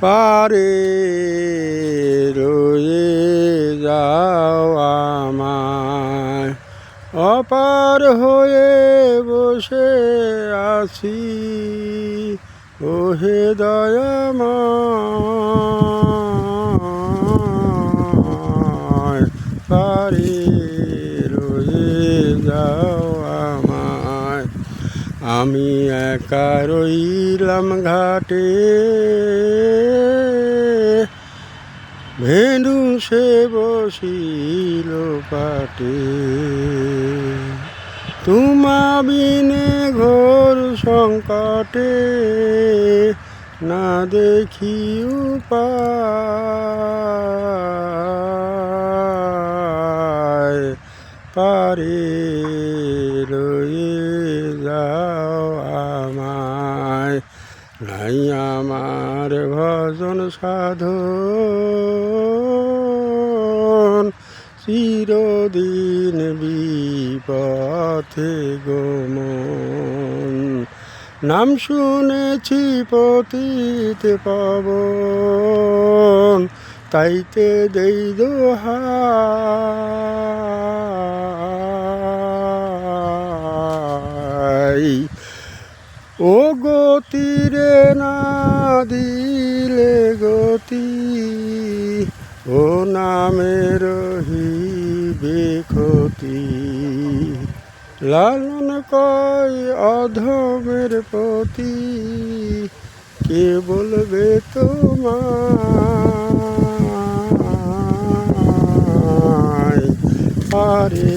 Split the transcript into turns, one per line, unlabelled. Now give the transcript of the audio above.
পারে রয়ে যাও আমায়, অপার হয়ে বসে আছি ওহে দয়াময়, পারে রয়ে যাও আমায়। আমি একা রইলাম ঘাটে, ভেনু সে বসিল পাটে, তোমা বিনে ঘোর সংকটে না দেখি উপায়, পারে রয়ে যাও আমায়। নাই আমার ভজন সাধন, চিরদিন বিপথে গমন, নাম শুনেছি পতিত পাবন, তাইতে দেই দোহাই। ও গতিরে না দিলে গতি, ও নামে রহিবে ক্ষতি, লালন কয় অধমের প্রতি, কে বলবে তোমায়, পারে